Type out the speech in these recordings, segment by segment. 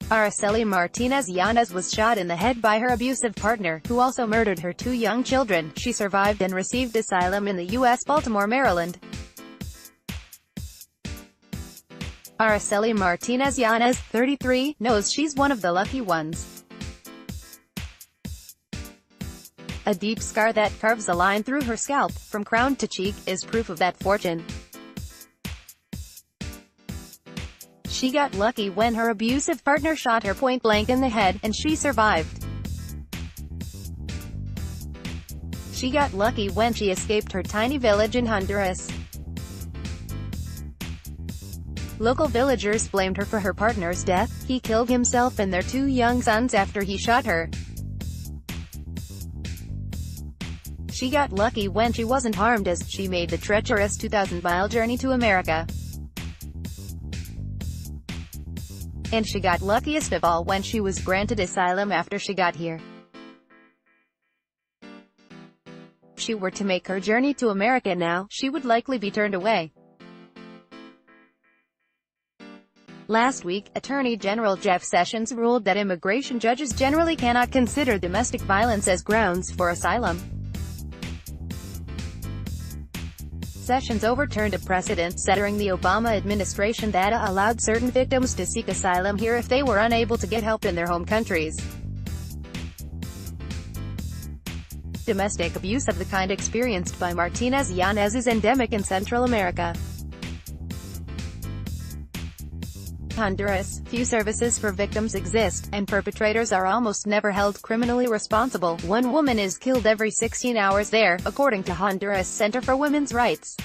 Araceli Martinez Yanez was shot in the head by her abusive partner, who also murdered her 2 young children. She survived and received asylum in the U.S. Baltimore, Maryland. Araceli Martinez Yanez, 33, knows she's one of the lucky ones. A deep scar that carves a line through her scalp, from crown to cheek, is proof of that fortune. She got lucky when her abusive partner shot her point-blank in the head, and she survived. She got lucky when she escaped her tiny village in Honduras. Local villagers blamed her for her partner's death. He killed himself and their 2 young sons after he shot her. She got lucky when she wasn't harmed as she made the treacherous 2,000-mile journey to America. And she got luckiest of all when she was granted asylum after she got here. If she were to make her journey to America now, she would likely be turned away. Last week, Attorney General Jeff Sessions ruled that immigration judges generally cannot consider domestic violence as grounds for asylum. Sessions overturned a precedent set during the Obama administration that allowed certain victims to seek asylum here if they were unable to get help in their home countries. Domestic abuse of the kind experienced by Martinez Yanez is endemic in Central America. Honduras, few services for victims exist, and perpetrators are almost never held criminally responsible. 1 woman is killed every 16 hours there, according to Honduras Center for Women's Rights.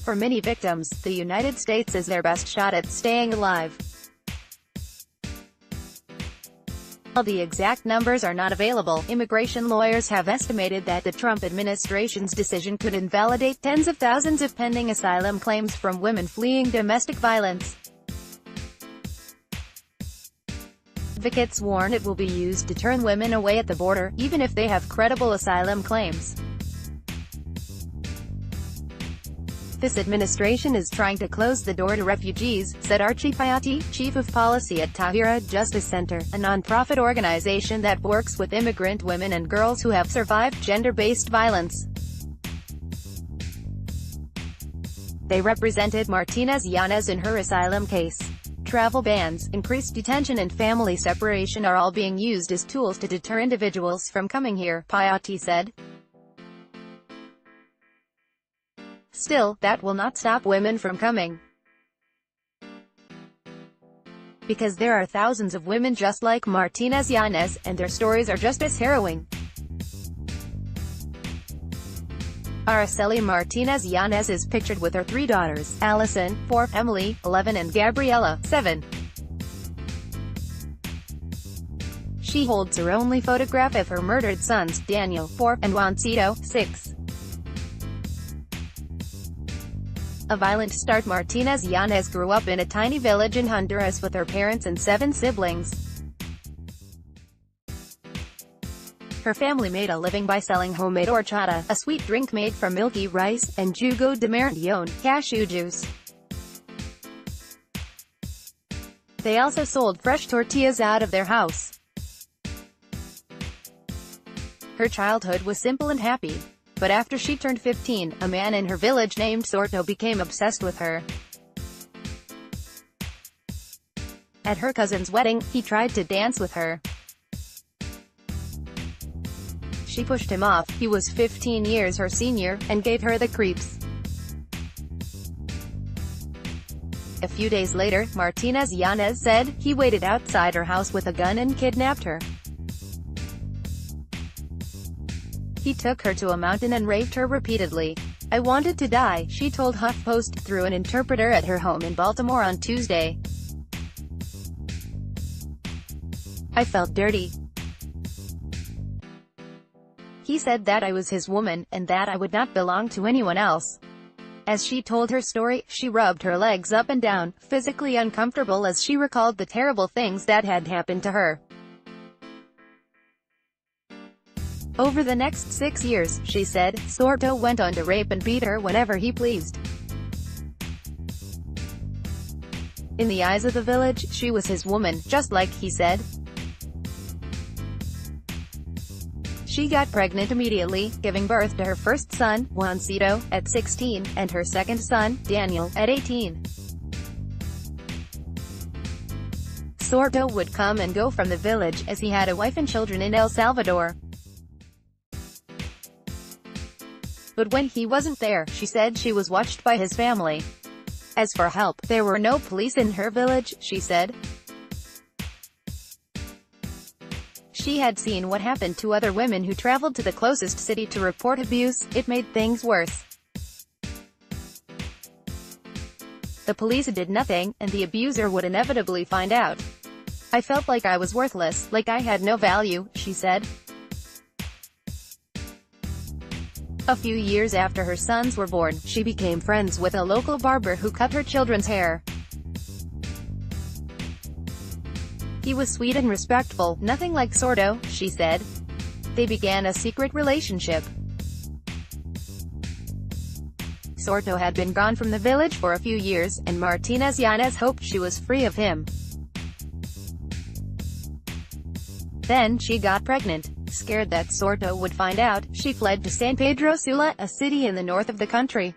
For many victims, the United States is their best shot at staying alive. While the exact numbers are not available, immigration lawyers have estimated that the Trump administration's decision could invalidate tens of thousands of pending asylum claims from women fleeing domestic violence. Advocates warn it will be used to turn women away at the border, even if they have credible asylum claims. This administration is trying to close the door to refugees, said Archie Piatti, chief of policy at Tahira Justice Center, a nonprofit organization that works with immigrant women and girls who have survived gender-based violence. They represented Martinez Yanez in her asylum case. Travel bans, increased detention and family separation are all being used as tools to deter individuals from coming here, Piatti said. Still, that will not stop women from coming. Because there are thousands of women just like Martinez Yanez, and their stories are just as harrowing. Araceli Martinez Yanez is pictured with her 3 daughters, Allison, 4, Emily, 11 and Gabriela, 7. She holds her only photograph of her murdered sons, Daniel, 4, and Juancito, 6. A violent start. Martinez Yanez grew up in a tiny village in Honduras with her parents and 7 siblings. Her family made a living by selling homemade horchata, a sweet drink made from milky rice, and jugo de marañón, cashew juice. They also sold fresh tortillas out of their house. Her childhood was simple and happy. But after she turned 15, a man in her village named Sorto became obsessed with her. At her cousin's wedding, he tried to dance with her. She pushed him off. He was 15 years her senior, and gave her the creeps. A few days later, Martinez Yanez said, he waited outside her house with a gun and kidnapped her. He took her to a mountain and raped her repeatedly. I wanted to die, she told HuffPost through an interpreter at her home in Baltimore on Tuesday. I felt dirty. He said that I was his woman, and that I would not belong to anyone else. As she told her story, she rubbed her legs up and down, physically uncomfortable as she recalled the terrible things that had happened to her. Over the next 6 years, she said, Sorto went on to rape and beat her whenever he pleased. In the eyes of the village, she was his woman, just like he said. She got pregnant immediately, giving birth to her first son, Juancito, at 16, and her second son, Daniel, at 18. Sorto would come and go from the village, as he had a wife and children in El Salvador. But when he wasn't there, she said she was watched by his family. As for help, there were no police in her village, she said. She had seen what happened to other women who traveled to the closest city to report abuse. It made things worse. The police did nothing, and the abuser would inevitably find out. I felt like I was worthless, like I had no value, she said. A few years after her sons were born, she became friends with a local barber who cut her children's hair. He was sweet and respectful, nothing like Sorto, she said. They began a secret relationship. Sorto had been gone from the village for a few years, and Martinez Yanez hoped she was free of him. Then she got pregnant. Scared that Sorto would find out, she fled to San Pedro Sula, a city in the north of the country.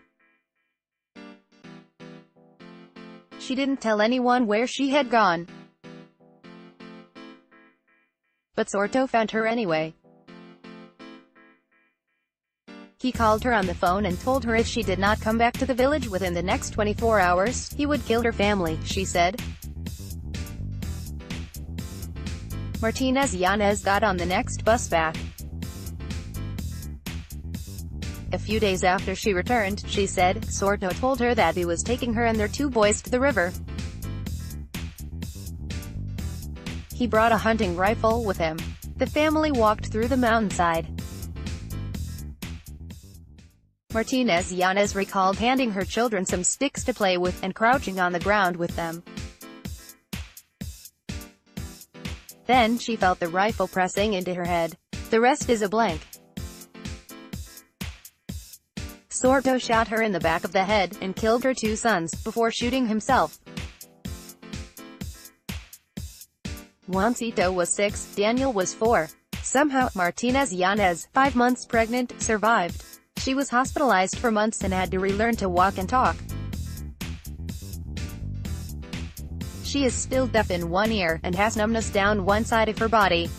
She didn't tell anyone where she had gone. But Sorto found her anyway. He called her on the phone and told her if she did not come back to the village within the next 24 hours, he would kill her family, she said. Martinez Yanez got on the next bus back. A few days after she returned, she said, Sorto told her that he was taking her and their 2 boys to the river. He brought a hunting rifle with him. The family walked through the mountainside. Martinez Yanez recalled handing her children some sticks to play with, and crouching on the ground with them. Then she felt the rifle pressing into her head. The rest is a blank. Sorto shot her in the back of the head, and killed her 2 sons, before shooting himself. Juancito was 6, Daniel was 4. Somehow, Martinez Yanez, 5 months pregnant, survived. She was hospitalized for months and had to relearn to walk and talk. She is still deaf in one ear, and has numbness down one side of her body.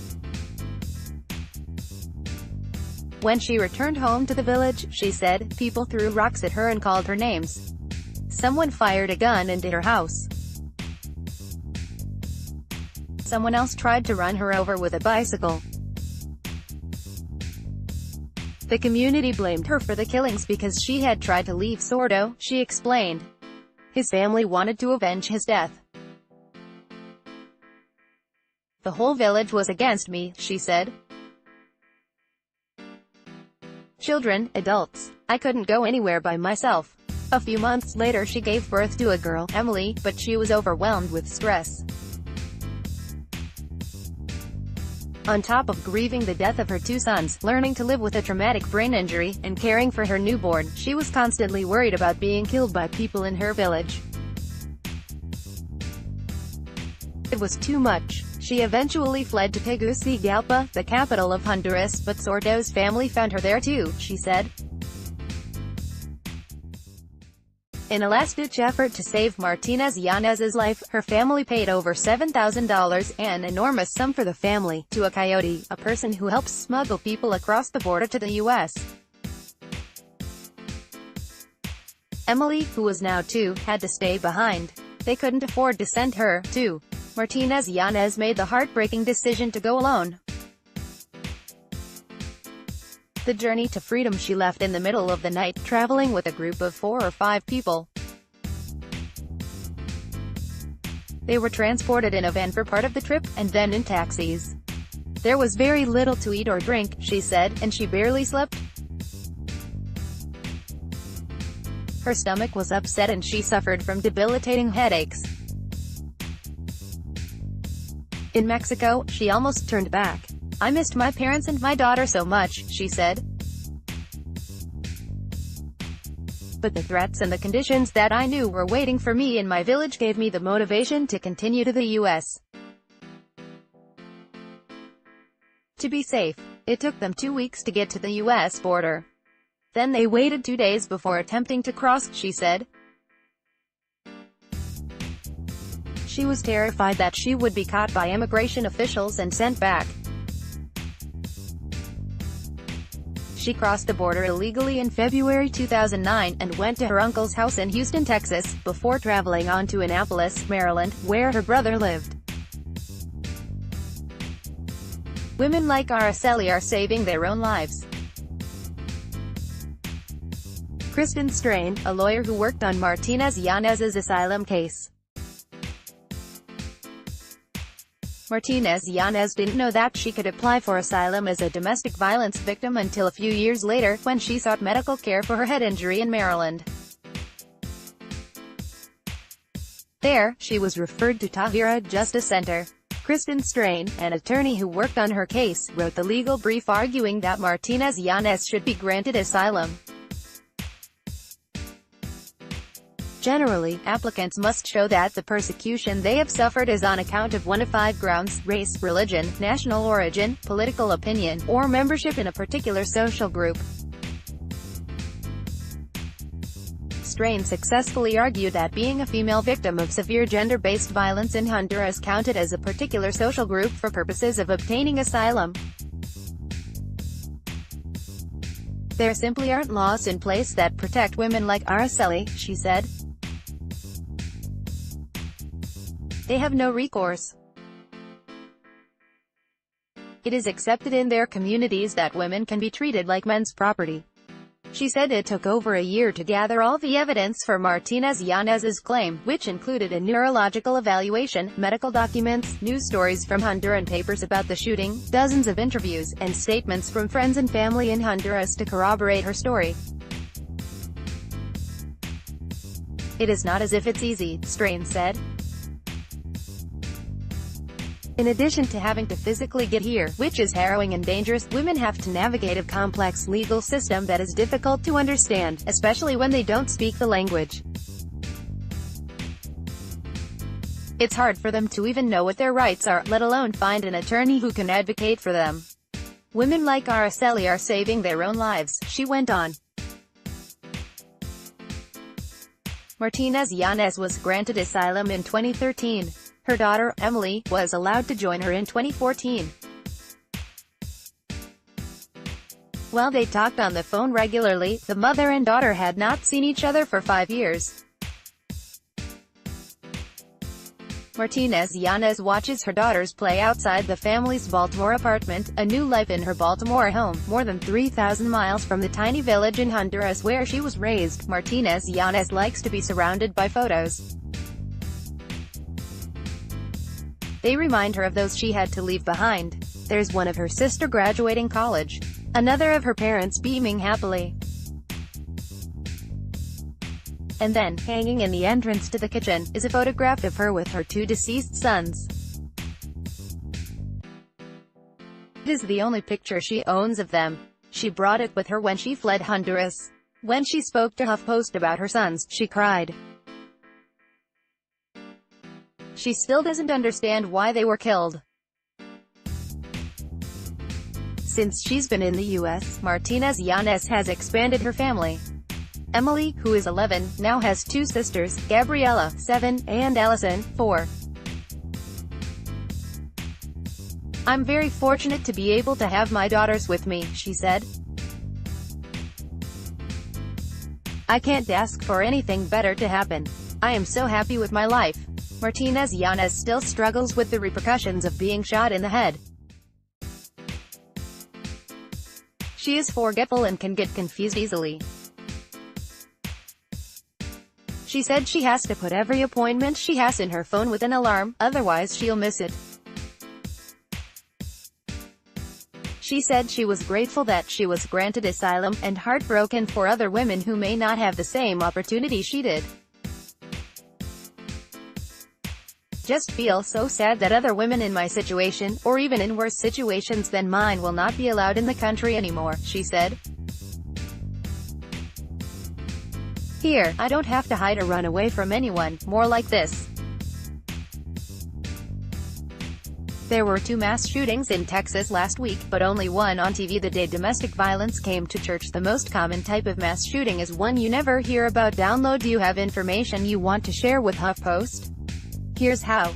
When she returned home to the village, she said, people threw rocks at her and called her names. Someone fired a gun into her house. Someone else tried to run her over with a bicycle. The community blamed her for the killings because she had tried to leave Sorto, she explained. His family wanted to avenge his death. The whole village was against me, she said. Children, adults. I couldn't go anywhere by myself. A few months later she gave birth to a girl, Emily, but she was overwhelmed with stress. On top of grieving the death of her 2 sons, learning to live with a traumatic brain injury, and caring for her newborn, she was constantly worried about being killed by people in her village. It was too much. She eventually fled to Tegucigalpa, the capital of Honduras, but Sorto's family found her there too, she said. In a last-ditch effort to save Martinez Yanez's life, her family paid over $7,000, an enormous sum for the family, to a coyote, a person who helps smuggle people across the border to the U.S. Emily, who was now 2, had to stay behind. They couldn't afford to send her, too. Martinez Yanez made the heartbreaking decision to go alone. The journey to freedom she left in the middle of the night, traveling with a group of 4 or 5 people. They were transported in a van for part of the trip, and then in taxis. There was very little to eat or drink, she said, and she barely slept. Her stomach was upset and she suffered from debilitating headaches. In Mexico, she almost turned back. I missed my parents and my daughter so much, she said. but the threats and the conditions that I knew were waiting for me in my village gave me the motivation to continue to the U.S. to be safe. It took them 2 weeks to get to the U.S. border. Then they waited 2 days before attempting to cross, she said. She was terrified that she would be caught by immigration officials and sent back. She crossed the border illegally in February 2009, and went to her uncle's house in Houston, Texas, before traveling on to Annapolis, Maryland, where her brother lived. Women like Araceli are saving their own lives. Kristen Strain, a lawyer who worked on Martinez Yanez's asylum case. Martinez Yanez didn't know that she could apply for asylum as a domestic violence victim until a few years later, when she sought medical care for her head injury in Maryland. There, she was referred to Tahira Justice Center. Kristen Strain, an attorney who worked on her case, wrote the legal brief arguing that Martinez Yanez should be granted asylum. Generally, applicants must show that the persecution they have suffered is on account of one of 5 grounds: race, religion, national origin, political opinion, or membership in a particular social group. Strain successfully argued that being a female victim of severe gender-based violence in Honduras counted as a particular social group for purposes of obtaining asylum. There simply aren't laws in place that protect women like Araceli, she said. They have no recourse. It is accepted in their communities that women can be treated like men's property. She said it took over a year to gather all the evidence for Martinez Yanez's claim, which included a neurological evaluation, medical documents, news stories from Honduran papers about the shooting, dozens of interviews, and statements from friends and family in Honduras to corroborate her story. It is not as if it's easy, Strain said. In addition to having to physically get here, which is harrowing and dangerous, women have to navigate a complex legal system that is difficult to understand, especially when they don't speak the language. It's hard for them to even know what their rights are, let alone find an attorney who can advocate for them. Women like Araceli are saving their own lives, she went on. Martinez Yanez was granted asylum in 2013. Her daughter, Emily, was allowed to join her in 2014. While they talked on the phone regularly, the mother and daughter had not seen each other for 5 years. Martinez Yanez watches her daughters play outside the family's Baltimore apartment, a new life in her Baltimore home, more than 3,000 miles from the tiny village in Honduras where she was raised. Martinez Yanez likes to be surrounded by photos. They remind her of those she had to leave behind. There's one of her sister graduating college. Another of her parents beaming happily. And then, hanging in the entrance to the kitchen, is a photograph of her with her 2 deceased sons. It is the only picture she owns of them. She brought it with her when she fled Honduras. When she spoke to HuffPost about her sons, she cried. She still doesn't understand why they were killed. Since she's been in the U.S., Martinez Yanez has expanded her family. Emily, who is 11, now has 2 sisters, Gabriela, 7, and Allison, 4. I'm very fortunate to be able to have my daughters with me, she said. I can't ask for anything better to happen. I am so happy with my life. Martinez Yanez still struggles with the repercussions of being shot in the head. She is forgetful and can get confused easily. She said she has to put every appointment she has in her phone with an alarm, otherwise she'll miss it. She said she was grateful that she was granted asylum, and heartbroken for other women who may not have the same opportunity she did. Just feel so sad that other women in my situation, or even in worse situations than mine, will not be allowed in the country anymore, she said. Here, I don't have to hide or run away from anyone, more like this. There were 2 mass shootings in Texas last week, but only one on TV the day domestic violence came to church. The most common type of mass shooting is one you never hear about. Download. Do you have information you want to share with HuffPost? Here's how.